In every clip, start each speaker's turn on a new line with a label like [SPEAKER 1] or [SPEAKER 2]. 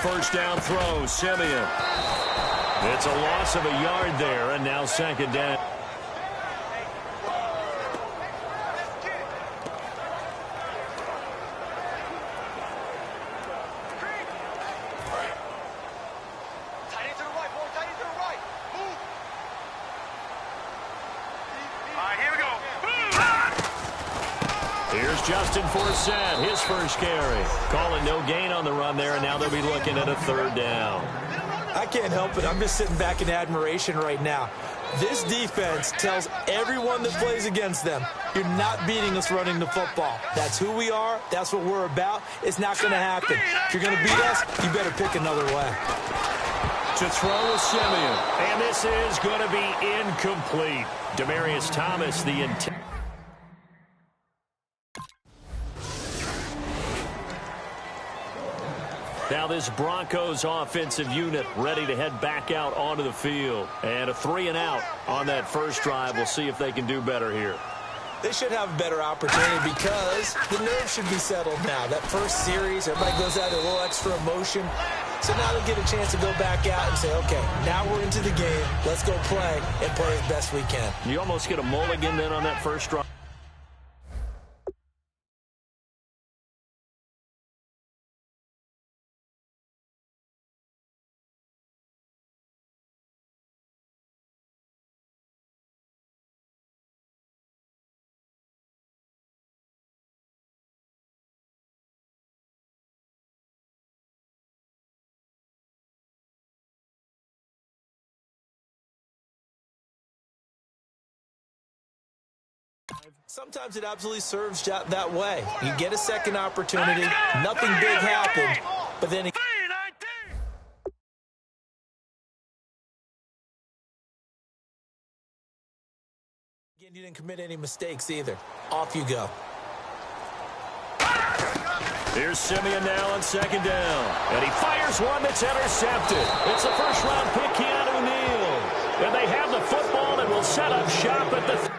[SPEAKER 1] first down throw, Simeon. It's a loss of a yard there, and now second down. Here's Justin Forsett, his first carry. Calling no gain on the run there, and now they'll be looking at a third down.
[SPEAKER 2] I can't help it. I'm just sitting back in admiration right now. This defense tells everyone that plays against them, you're not beating us running the football. That's who we are. That's what we're about. It's not going to happen. If you're going to beat us, you better pick another way.
[SPEAKER 1] To throw is Simeon, and this is going to be incomplete. Demaryius Thomas, the intent. Now this Broncos offensive unit ready to head back out onto the field. And a 3-and-out on that first drive. We'll see if they can do better here.
[SPEAKER 2] They should have a better opportunity because the nerves should be settled now. That first series, everybody goes out with a little extra emotion. So now they'll get a chance to go back out and say, okay, now we're into the game. Let's go play and play as best we can.
[SPEAKER 1] You almost get a mulligan then on that first drive.
[SPEAKER 2] Sometimes it absolutely serves that way. You get a second opportunity, nothing big happened, but then again, you didn't commit any mistakes either. Off you go.
[SPEAKER 1] Here's Simeon now on second down. And he fires one that's intercepted. It's a first-round pick, Keanu Neal. And they have the football and will set up shop at the...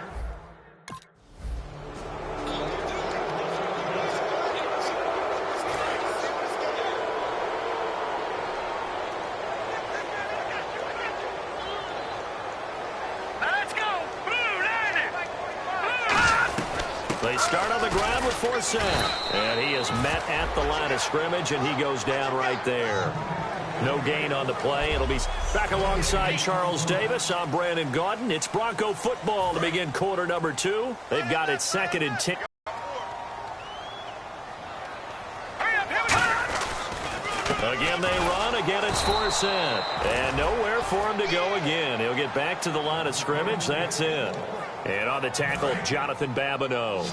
[SPEAKER 1] They start on the ground with Forsett. And he is met at the line of scrimmage, and he goes down right there. No gain on the play. It'll be back alongside Charles Davis. I'm Brandon Gaudin. It's Bronco football to begin quarter number 2. They've got it 2nd and 10. Again, they run. Again, it's Forsett. And nowhere for him to go again. He'll get back to the line of scrimmage. That's it. And on the tackle, Jonathan Babineau.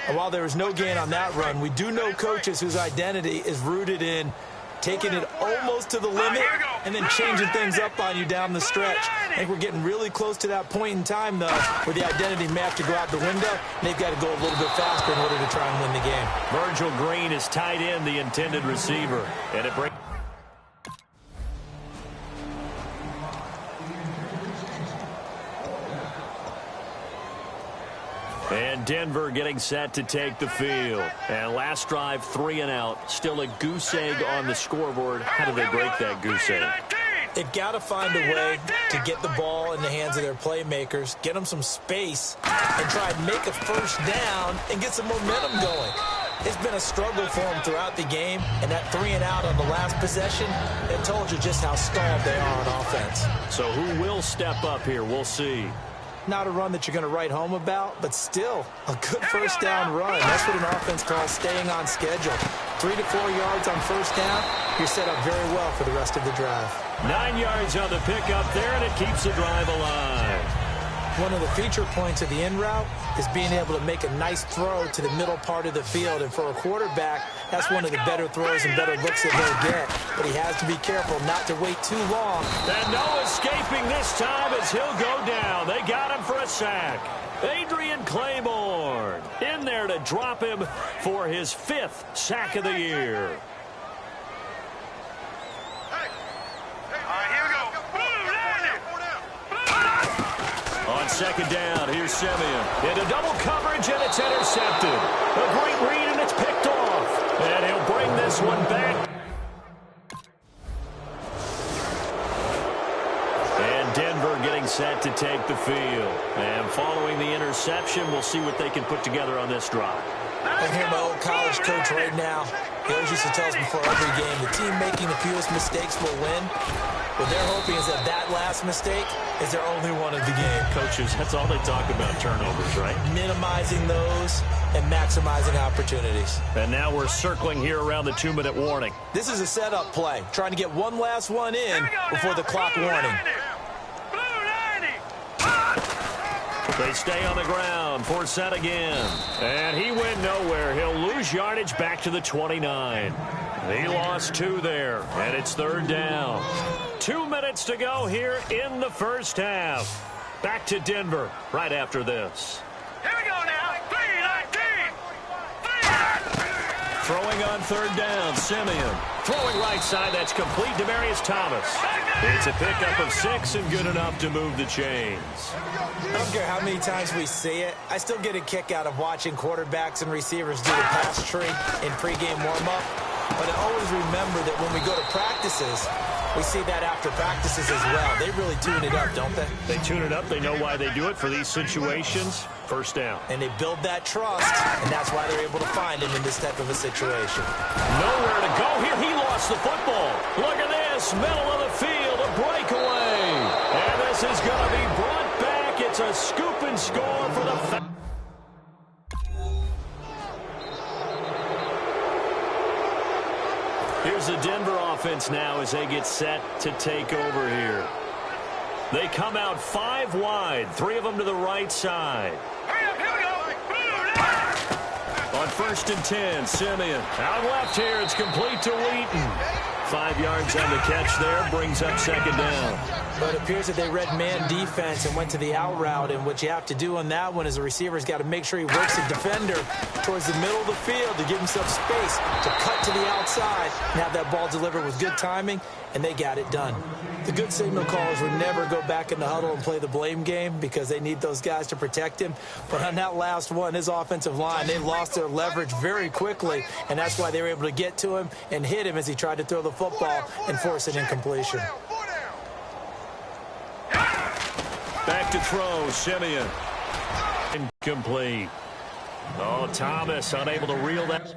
[SPEAKER 2] And while there was no gain on that run, we do know coaches whose identity is rooted in taking it almost to the limit and then changing things up on you down the stretch. I think we're getting really close to that point in time, though, where the identity may have to go out the window, and they've got to go a little bit faster in order to try and win the game.
[SPEAKER 1] Virgil Green is tight end, the intended receiver. And it brings... And Denver getting set to take the field. And last drive, 3-and-out. Still a goose egg on the scoreboard. How do they break that goose egg?
[SPEAKER 2] They've got to find a way to get the ball in the hands of their playmakers, get them some space, and try and make a first down and get some momentum going. It's been a struggle for them throughout the game, and that 3-and-out on the last possession, it told you just how stalled they are on offense.
[SPEAKER 1] So who will step up here? We'll see.
[SPEAKER 2] Not a run that you're going to write home about, but still a good first down run. That's what an offense calls staying on schedule. 3 to 4 yards on first down, you're set up very well for the rest of the drive.
[SPEAKER 1] 9 yards on the pickup there, and it keeps the drive alive.
[SPEAKER 2] One of the feature points of the in route is being able to make a nice throw to the middle part of the field. And for a quarterback, that's one of the better throws and better looks that they'll get. But he has to be careful not to wait too long.
[SPEAKER 1] And no escaping this time as he'll go down. They got him for a sack. Adrian Claiborne in there to drop him for his 5th sack of the year. On second down, here's Simeon. Into double coverage, and it's intercepted. A great read, and it's picked off. And he'll bring this one back. to take the field. And following the interception, we'll see what they can put together on this drive.
[SPEAKER 2] I hear my old college coach right now. He always used to tell us before every game, the team making the fewest mistakes will win. What they're hoping is that that last mistake is their only one of the game.
[SPEAKER 1] Coaches, that's all they talk about, turnovers, right? Minimizing
[SPEAKER 2] those and maximizing opportunities.
[SPEAKER 1] And now we're circling here around the 2-minute warning.
[SPEAKER 2] This is a setup play, trying to get one last one in before the clock warning.
[SPEAKER 1] They stay on the ground. 4 set again. And he went nowhere. He'll lose yardage back to the 29. He lost 2 there. And it's 3rd down. 2 minutes to go here in the first half. Back to Denver right after this.
[SPEAKER 3] Here we go now. 3-19.
[SPEAKER 1] Throwing on 3rd down, Simeon. Throwing right side, that's complete. Demaryius Thomas. It's a pickup of 6 and good enough to move the chains.
[SPEAKER 2] I don't care how many times we see it. I still get a kick out of watching quarterbacks and receivers do the pass tree in pregame warm-up. But I always remember that when we go to practices, we see that after practices as well. They really tune it up, don't they?
[SPEAKER 1] They tune it up. They know why they do it for these situations. 1st down.
[SPEAKER 2] And they build that trust, and that's why they're able to find him in this type of a situation.
[SPEAKER 1] Nowhere to go here. He lost the football. Look at this. Middle of the field, a breakaway. And this is going to be brought back. It's a scoop and score for the... Here's the Denver offense now as they get set to take over here. They come out 5 wide, 3 of them to the right side. On 1st and 10, Simeon. Out left here, it's complete to Wheaton. 5 yards on the catch there, brings up 2nd down.
[SPEAKER 2] But it appears that they read man defense and went to the out route, and what you have to do on that one is the receiver's got to make sure he works the defender towards the middle of the field to give himself space to cut to the outside and have that ball delivered with good timing, and they got it done. The good signal callers would never go back in the huddle and play the blame game because they need those guys to protect him. But on that last one, his offensive line, they lost their leverage very quickly, and that's why they were able to get to him and hit him as he tried to throw the football and force an incompletion.
[SPEAKER 1] Back to throw, Simeon. Incomplete. Oh, Thomas unable to reel that.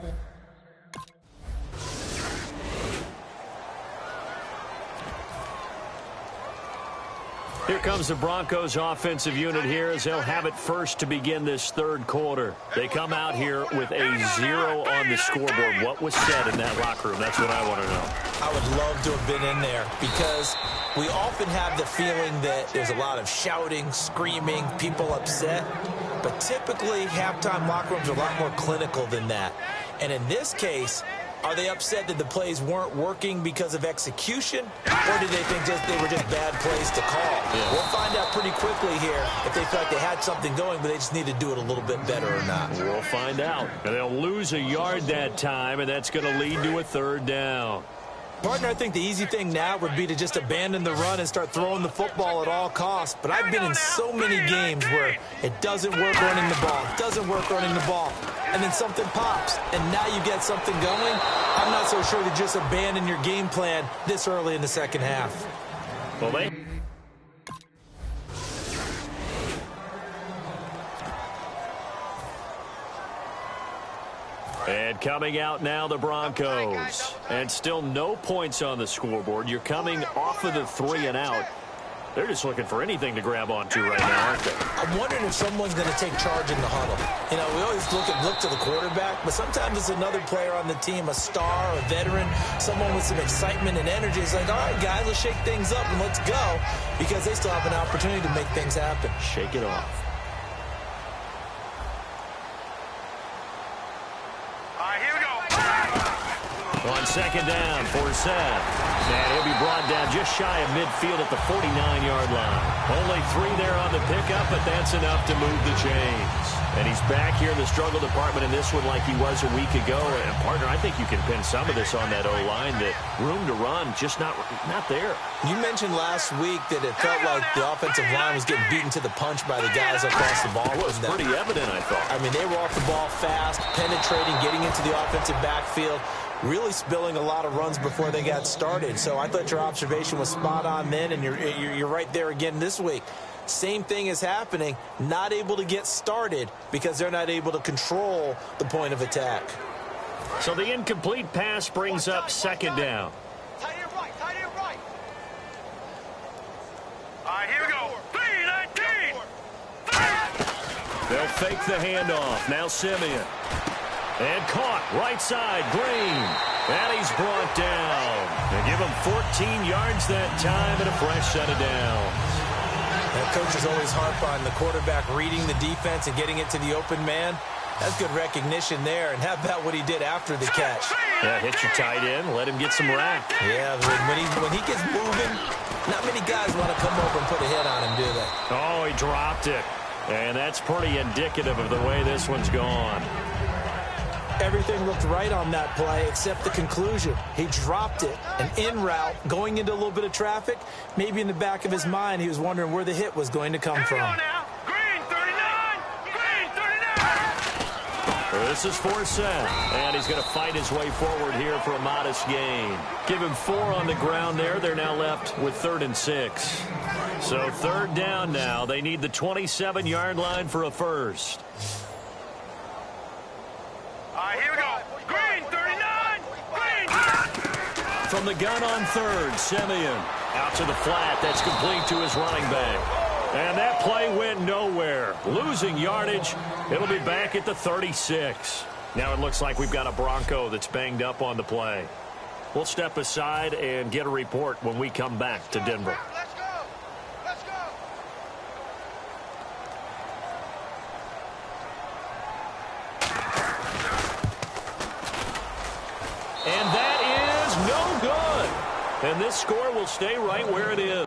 [SPEAKER 1] Here comes the Broncos offensive unit here as they'll have it first to begin this 3rd quarter. They come out here with a 0 on the scoreboard. What was said in that locker room? That's what I want to know.
[SPEAKER 2] I would love to have been in there because we often have the feeling that there's a lot of shouting, screaming, people upset. But typically, halftime locker rooms are a lot more clinical than that. And in this case, are they upset that the plays weren't working because of execution, or did they think they were just bad plays to call?
[SPEAKER 1] Yeah.
[SPEAKER 2] We'll find out pretty quickly here if they feel like they had something going, but they just need to do it a little bit better or not.
[SPEAKER 1] We'll find out. And they'll lose a yard that time, and that's going to lead to a 3rd down.
[SPEAKER 2] Partner, I think the easy thing now would be to just abandon the run and start throwing the football at all costs. But I've been in so many games where it doesn't work running the ball. It doesn't work running the ball. And then something pops, and now you get something going. I'm not so sure to just abandon your game plan this early in the second half.
[SPEAKER 1] Well, they... And coming out now, the Broncos. And still no points on the scoreboard. You're coming off of the 3 and out. They're just looking for anything to grab onto right now, aren't they?
[SPEAKER 2] I'm wondering if someone's going to take charge in the huddle. You know, we always look to the quarterback, but sometimes it's another player on the team, a star, a veteran, someone with some excitement and energy. It's like, all right, guys, let's shake things up and let's go, because they still have an opportunity to make things happen.
[SPEAKER 1] Shake it off.
[SPEAKER 3] Here we go.
[SPEAKER 1] On 2nd down, 4 set. And he'll be brought down just shy of midfield at the 49-yard line. Only 3 there on the pickup, but that's enough to move the chains. And he's back here in the struggle department in this one like he was a week ago. And, partner, I think you can pin some of this on that O-line, that room to run, just not there.
[SPEAKER 2] You mentioned last week that it felt like the offensive line was getting beaten to the punch by the guys across the ball.
[SPEAKER 1] It was pretty evident, I thought.
[SPEAKER 2] I mean, they were off the ball fast, penetrating, getting into the offensive backfield, really spilling a lot of runs before they got started. So I thought your observation was spot on then, and you're right there again this week. same thing is happening. Not able to get started because they're not able to control the point of attack.
[SPEAKER 1] So the incomplete pass brings up second down.
[SPEAKER 3] Tight end right, tight end right. All right, here we go. 3-19.
[SPEAKER 1] They'll fake the handoff. Now Simeon. And caught right side, Green. And he's brought down. They give him 14 yards that time and a fresh set of downs.
[SPEAKER 2] That coaches always harp on the quarterback reading the defense and getting it to the open man. That's good recognition there. And how about what he did after the catch?
[SPEAKER 1] Yeah, hit your tight end, let him get some rack.
[SPEAKER 2] Yeah, when he gets moving, not many guys want to come over and put a hit on him, do they?
[SPEAKER 1] Oh, he dropped it. And that's pretty indicative of the way this one's gone.
[SPEAKER 2] Everything looked right on that play except the conclusion. He dropped it, an in route, going into a little bit of traffic. Maybe in the back of his mind, he was wondering where the hit was going to come from.
[SPEAKER 3] Green 39. Green 39.
[SPEAKER 1] This is 4th set, and he's going to fight his way forward here for a modest gain. Give him 4 on the ground there. They're now left with 3rd and 6. So 3rd down now. They need the 27-yard line for a first.
[SPEAKER 3] All right, here we go. Green 39. Green.
[SPEAKER 1] From the gun on 3rd, Simeon. Out to the flat. That's complete to his running back. And that play went nowhere. Losing yardage. It'll be back at the 36. Now it looks like we've got a Bronco that's banged up on the play. We'll step aside and get a report when we come back to Denver.
[SPEAKER 3] Let's go. Let's go.
[SPEAKER 1] And that is no good. And this score will stay right where it is.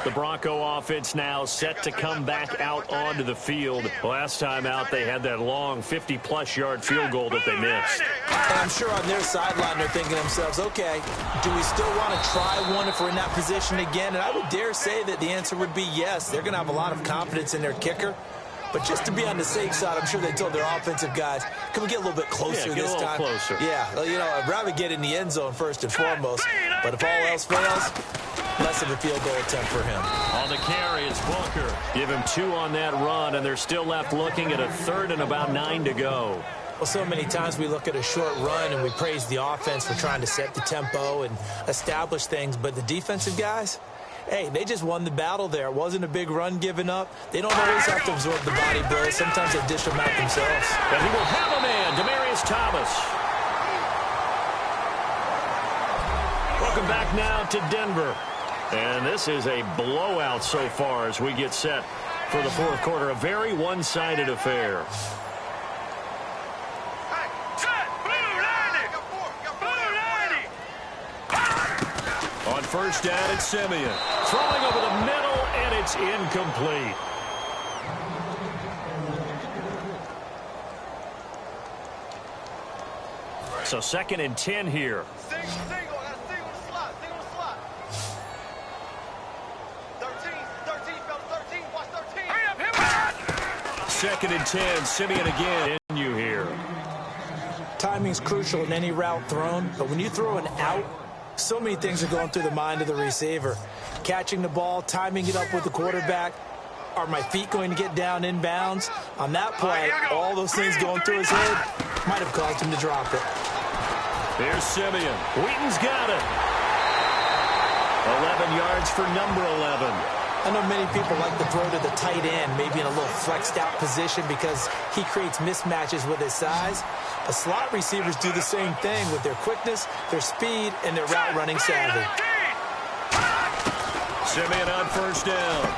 [SPEAKER 1] The Bronco offense now set to come back out onto the field. Last time out, they had that long 50-plus yard field goal that they missed.
[SPEAKER 2] And I'm sure on their sideline they're thinking to themselves, okay, do we still want to try one if we're in that position again? And I would dare say that the answer would be yes. They're going to have a lot of confidence in their kicker. But just to be on the safe side, I'm sure they told their offensive guys, can we get a little bit closer this time?
[SPEAKER 1] Closer.
[SPEAKER 2] Yeah, you know, I'd rather get in the end zone first and foremost. But if all else fails, less of a field goal attempt for him.
[SPEAKER 1] On the carry, it's Booker. Give him 2 on that run, and they're still left looking at a 3rd and about 9 to go.
[SPEAKER 2] Well, so many times we look at a short run and we praise the offense for trying to set the tempo and establish things. But the defensive guys, hey, they just won the battle there. It wasn't a big run given up. They don't always have to absorb the body blows. Sometimes they dish them out themselves.
[SPEAKER 1] And he will have a man, Demaryius Thomas. Welcome back now to Denver. And this is a blowout so far as we get set for the 4th quarter. A very one-sided affair.
[SPEAKER 3] Hey, set. Blue 90. Blue 90.
[SPEAKER 1] On 1st down, it's Simeon. Throwing over the middle, and it's incomplete. So 2nd and 10 here.
[SPEAKER 3] Single. Got a single slot. 13, fellas, 13. Watch 13. Hurry up, hit me.
[SPEAKER 1] 2nd and 10. Simeon again. In you here.
[SPEAKER 2] Timing's crucial in any route thrown, but when you throw an out, so many things are going through the mind of the receiver. Catching the ball, timing it up with the quarterback. Are my feet going to get down inbounds? On that play, all those things going through his head might have caused him to drop it.
[SPEAKER 1] Here's Simeon. Wheaton's got it. 11 yards for number 11.
[SPEAKER 2] I know many people like to throw to the tight end, maybe in a little flexed out position because he creates mismatches with his size. But slot receivers do the same thing with their quickness, their speed, and their route running savvy.
[SPEAKER 1] Simeon on 1st down.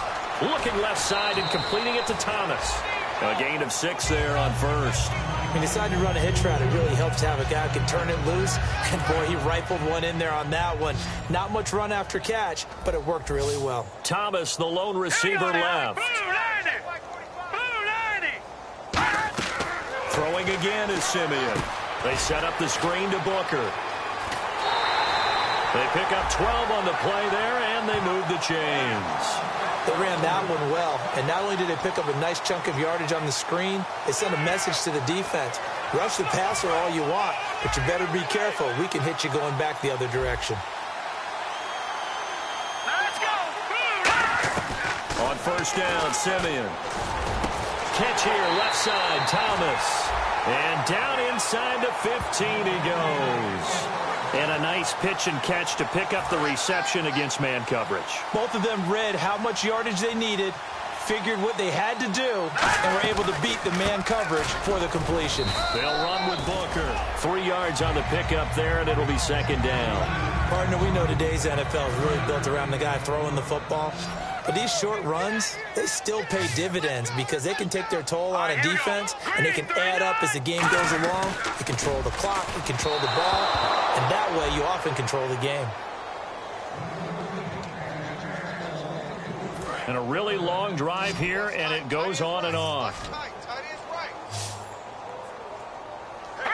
[SPEAKER 1] Looking left side and completing it to Thomas. A gain of 6 there on 1st.
[SPEAKER 2] When you decide to run a hitch route, it really helps to have a guy who can turn it loose. And, boy, he rifled one in there on that one. Not much run after catch, but it worked really well.
[SPEAKER 1] Thomas, the lone receiver left.
[SPEAKER 3] Blue 90. Blue 90.
[SPEAKER 1] Throwing again is Simeon. They set up the screen to Booker. They pick up 12 on the play there, and they move the chains.
[SPEAKER 2] They ran that one well, and not only did they pick up a nice chunk of yardage on the screen, they sent a message to the defense. Rush the passer all you want, but you better be careful. We can hit you going back the other direction.
[SPEAKER 3] Let's go.
[SPEAKER 1] On first down, Simeon. Catch here, left side, Thomas. And down inside the 15 he goes. And a nice pitch and catch to pick up the reception against man coverage.
[SPEAKER 2] Both of them read how much yardage they needed, figured what they had to do, and were able to beat the man coverage for the completion.
[SPEAKER 1] They'll run with Booker. 3 yards on the pickup there, and it'll be second down.
[SPEAKER 2] Partner, we know today's NFL is really built around the guy throwing the football. But these short runs, they still pay dividends because they can take their toll on a defense, and they can add up as the game goes along. You control the clock, you control the ball, and that way you often control the game.
[SPEAKER 1] And a really long drive here, and it goes on and on.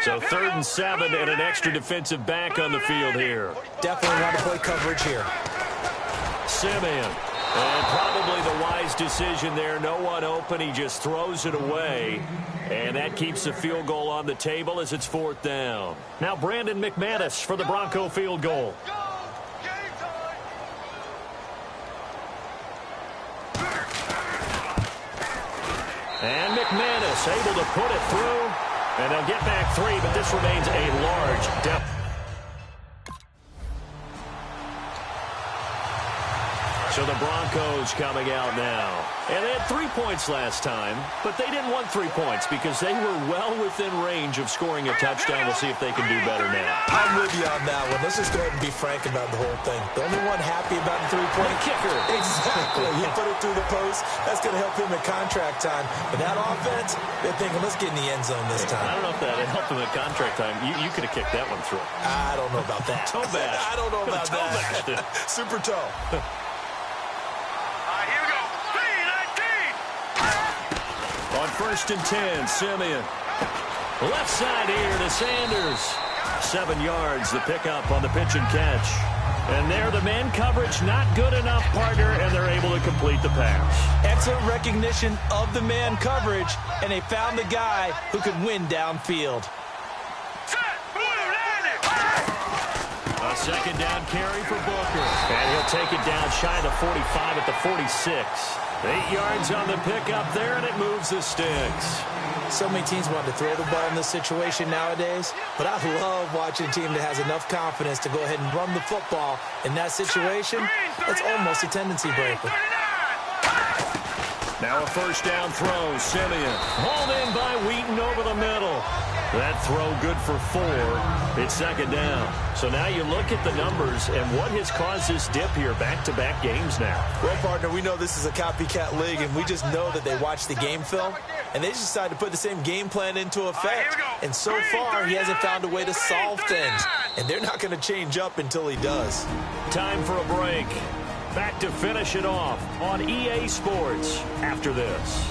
[SPEAKER 1] So 3rd and 7 and an extra defensive back on the field here.
[SPEAKER 2] Definitely want to play coverage here.
[SPEAKER 1] Simeon. And probably the wise decision there. No one open. He just throws it away. And that keeps the field goal on the table as it's 4th down. Now Brandon McManus for the Bronco field goal. And McManus able to put it through. And they'll get back 3, but this remains a large deficit. So the Broncos coming out now. And they had 3 points last time, but they didn't want 3 points because they were well within range of scoring a touchdown. We'll see if they can do better now.
[SPEAKER 2] I'm with you on that one. Let's just go ahead and be frank about the whole thing. The only one happy about the three-point
[SPEAKER 1] kicker.
[SPEAKER 2] Exactly. He put it through the post. That's going to help him at contract time. But that offense, they're thinking, let's get in the end zone this time.
[SPEAKER 1] I don't know if that helped him at contract time. You could have kicked that one through.
[SPEAKER 2] I don't know about that.
[SPEAKER 1] Toe bash.
[SPEAKER 2] I don't know about
[SPEAKER 1] toe
[SPEAKER 2] that.
[SPEAKER 1] Bashed it.
[SPEAKER 2] Super toe.
[SPEAKER 1] On 1st and 10, Simeon. Left side here to Sanders. 7 yards, the pickup on the pitch and catch. And there, the man coverage not good enough, partner, and they're able to complete the pass.
[SPEAKER 2] Excellent recognition of the man coverage, and they found the guy who could win downfield.
[SPEAKER 1] A 2nd down carry for Booker. And he'll take it down shy of the 45 at the 46. 8 yards on the pickup there, and it moves the sticks.
[SPEAKER 2] So many teams want to throw the ball in this situation nowadays, but I love watching a team that has enough confidence to go ahead and run the football. In that situation, that's almost a tendency breaker.
[SPEAKER 1] Now a 1st down throw, Simeon. Hauled in by Wheaton over the middle. That throw good for 4. It's 2nd down. So now you look at the numbers and what has caused this dip here, back-to-back games now.
[SPEAKER 2] Well, partner, we know this is a copycat league, and we just know that they watch the game film, and they just decided to put the same game plan into effect. And so far, he hasn't found a way to solve things, and they're not going to change up until he does.
[SPEAKER 1] Time for a break. Back to finish it off on EA Sports after this.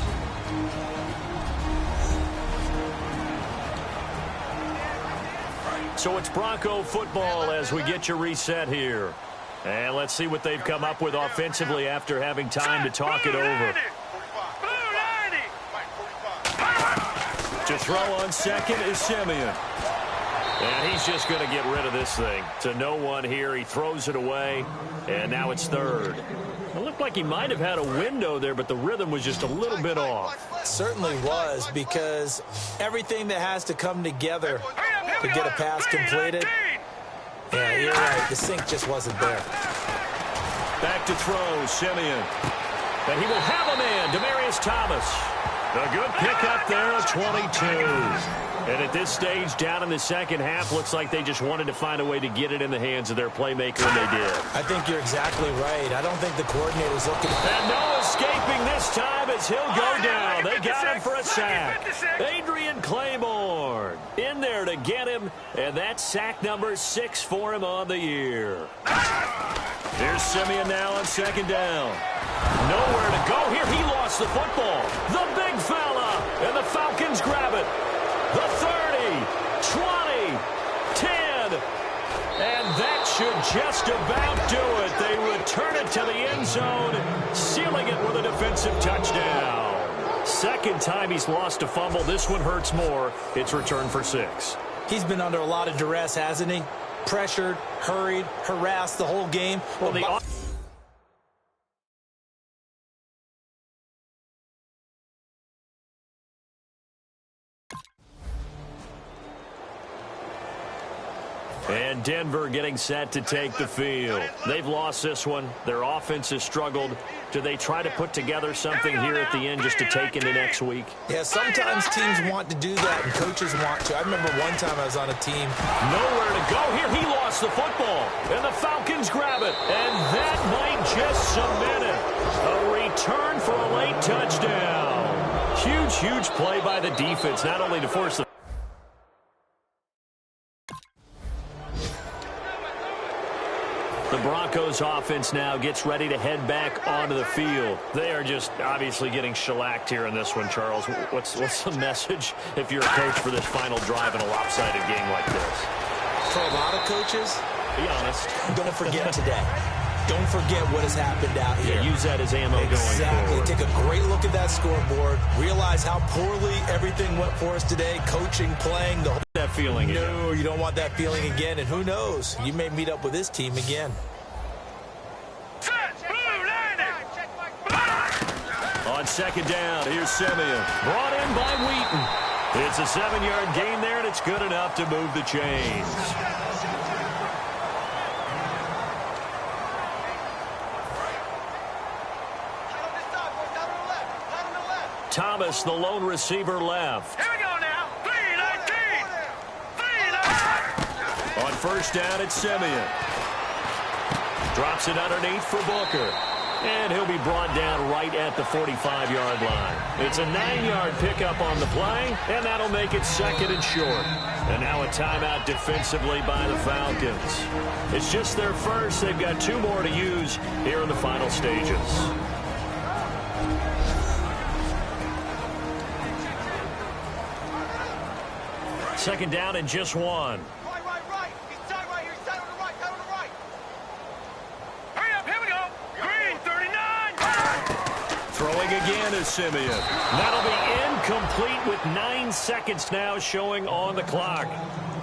[SPEAKER 1] So it's Bronco football as we get you reset here. And let's see what they've come up with offensively after having time to talk it over. To throw on 2nd is Simeon. And he's just going to get rid of this thing. To no one here. He throws it away. And now it's 3rd. It looked like he might have had a window there, but the rhythm was just a little bit off.
[SPEAKER 2] It certainly was, because everything that has to come together to get a pass completed. Yeah, you're right. The sync just wasn't there.
[SPEAKER 1] Back to throw, Simeon. And he will have a man, Demaryius Thomas. A good pickup there, 22. And at this stage, down in the 2nd half, looks like they just wanted to find a way to get it in the hands of their playmaker, and they did.
[SPEAKER 2] I think you're exactly right. I don't think the coordinator's looking.
[SPEAKER 1] And no escaping this time as he'll go down. They got him for a sack. Adrian Claiborne in there to get him, and that's sack number 6 for him on the year. Here's Simeon now on 2nd down. Nowhere to go here. He lost the football. The big fella, and the Falcons grab it. The 30, 20, 10, and that should just about do it. They return it to the end zone, sealing it with a defensive touchdown. Second time he's lost a fumble. This one hurts more. It's returned for 6.
[SPEAKER 2] He's been under a lot of duress, hasn't he? Pressured, hurried, harassed the whole game.
[SPEAKER 1] Well, and Denver getting set to take the field. They've lost this one. Their offense has struggled. Do they try to put together something here at the end just to take into next week?
[SPEAKER 2] Yeah, sometimes teams want to do that and coaches want to. I remember one time I was on a team.
[SPEAKER 1] Nowhere to go here. He lost the football. And the Falcons grab it. And that might just cement it. A return for a late touchdown. Huge, huge play by the defense, not only to force the Broncos offense now gets ready to head back onto the field. They are just obviously getting shellacked here in this one, Charles. What's the message if you're a coach for this final drive in a lopsided game like this?
[SPEAKER 2] For a lot of coaches,
[SPEAKER 1] be honest,
[SPEAKER 2] don't forget today. Don't forget what has happened out here.
[SPEAKER 1] Yeah, use that as ammo going forward.
[SPEAKER 2] Take a great look at that scoreboard. Realize how poorly everything went for us today. Coaching, playing, the whole
[SPEAKER 1] that feeling again.
[SPEAKER 2] No, you don't want that feeling again. And who knows? You may meet up with this team again.
[SPEAKER 1] On second down, here's Simeon. Brought in by Wheaton. It's a 7-yard gain there, and it's good enough to move the chains. Thomas, the lone receiver, left.
[SPEAKER 3] Here we go now. 3-19. 3-19.
[SPEAKER 1] On first down, it's Simeon. Drops it underneath for Booker. And he'll be brought down right at the 45-yard line. It's a 9-yard pickup on the play, and that'll make it second and short. And now a timeout defensively by the Falcons. It's just their first. They've got 2 more to use here in the final stages. Second down and just 1.
[SPEAKER 3] Right. He's tied right here. He's tied on the right. Tied on the right. Hurry up. Here we go. Green, 39.
[SPEAKER 1] Throwing again is Simeon. That'll be incomplete with 9 seconds now showing on the clock.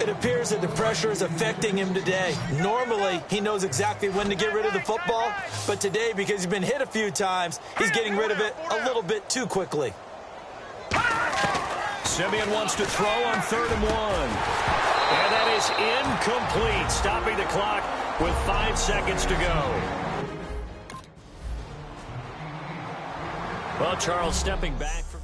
[SPEAKER 2] It appears that the pressure is affecting him today. Normally, he knows exactly when to get rid of the football, but today, because he's been hit a few times, he's getting rid of it a little bit too quickly.
[SPEAKER 1] Simeon wants to throw on 3rd and 1. And that is incomplete, stopping the clock with 5 seconds to go. Well, Charles stepping back from